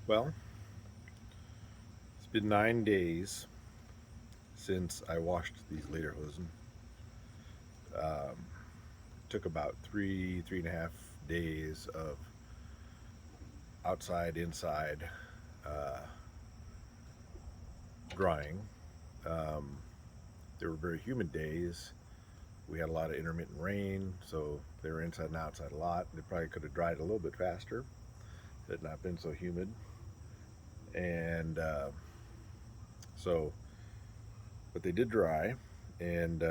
Well, it's been 9 days since I washed these Lederhosen. Um, Took about three and a half days of outside, inside uh, drying. Um, they were very humid days. We had a lot of intermittent rain, so they were inside and outside a lot. They probably could have dried a little bit faster had it not been so humid. And so, but they did dry, and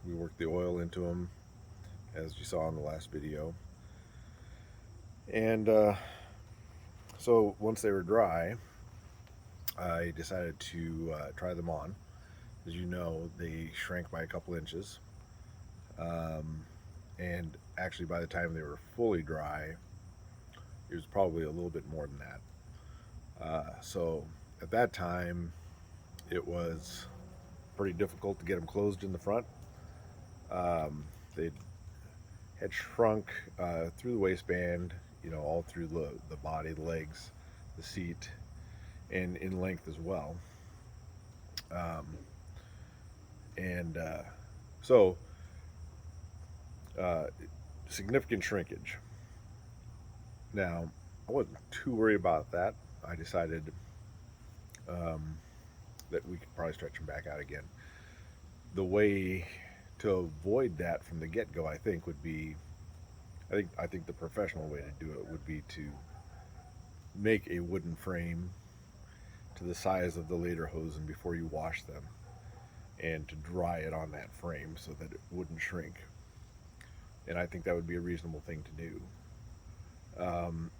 we worked the oil into them, as you saw in the last video. And so once they were dry, I decided to try them on. As you know, they shrank by a couple inches. Um, and actually, by the time they were fully dry, it was probably a little bit more than that. So at that time, it was pretty difficult to get them closed in the front. They had shrunk through the waistband, all through the body, the legs, the seat, and in length as well. Um, and so uh, Significant shrinkage. Now, I wasn't too worried about that. I decided um, that we could probably stretch them back out again. The way to avoid that from the get-go, I think, would be I think the professional way to do it would be to make a wooden frame to the size of the lederhosen before you wash them, and to dry it on that frame so that it wouldn't shrink. And I think that would be a reasonable thing to do. Um,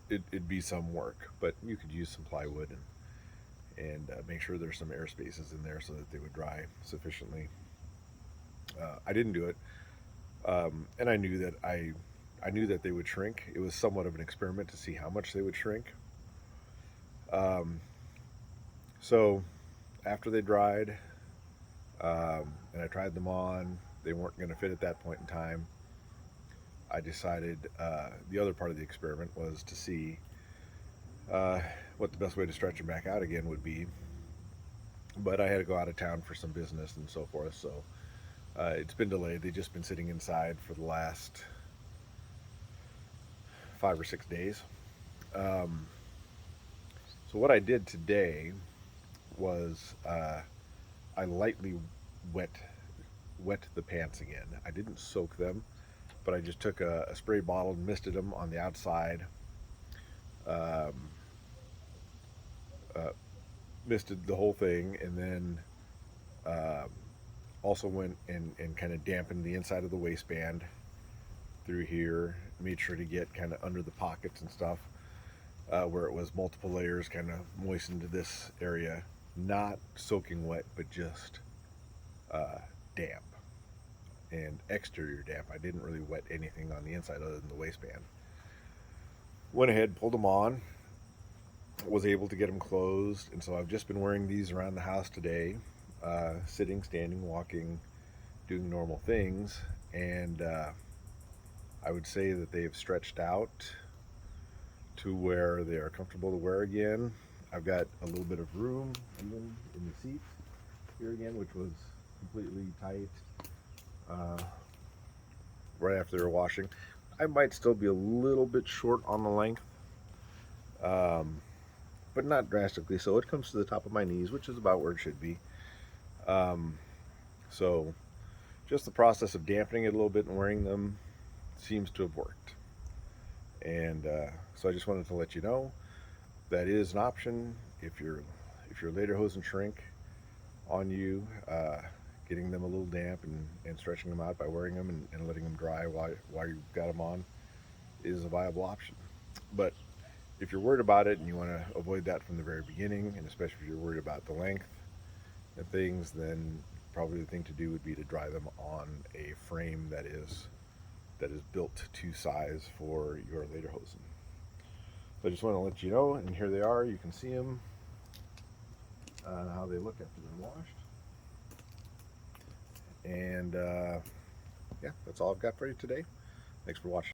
it'd be some work, but you could use some plywood and make sure there's some air spaces in there so that they would dry sufficiently. I didn't do it, and I knew that they would shrink. It was somewhat of an experiment to see how much they would shrink. Um, so after they dried, and I tried them on, they weren't going to fit at that point in time. I decided the other part of the experiment was to see what the best way to stretch them back out again would be. But I had to go out of town for some business and so forth, so it's been delayed. They've just been sitting inside for the last 5 or 6 days. Um, so what I did today was I lightly wet wet the pants again. I didn't soak them, but I just took a spray bottle and misted them on the outside. Um, uh, Misted the whole thing, and then um, also went and kind of dampened the inside of the waistband through here. Made sure to get kind of under the pockets and stuff, where it was multiple layers, kind of moistened this area. Not soaking wet, but just uh, damp and exterior damp. I didn't really wet anything on the inside other than the waistband. Went ahead, pulled them on, was able to get them closed, and so I've just been wearing these around the house today, sitting, standing, walking, doing normal things, and I would say that they've stretched out to where they are comfortable to wear again. I've got a little bit of room even in the seat here again, which was completely tight right after they were washing. I might still be a little bit short on the length, um, but not drastically so. It comes to the top of my knees, which is about where it should be. Um, so just the process of dampening it a little bit and wearing them seems to have worked. And so I just wanted to let you know that is an option if your lederhosen shrink on you. Getting them a little damp and stretching them out by wearing them and letting them dry while you've got them on is a viable option. But if you're worried about it and you want to avoid that from the very beginning, and especially if you're worried about the length and things, then probably the thing to do would be to dry them on a frame that is built to size for your lederhosen. So I just want to let you know, and here they are. You can see them, how they look after they're washed. And yeah, that's all I've got for you today. Thanks for watching.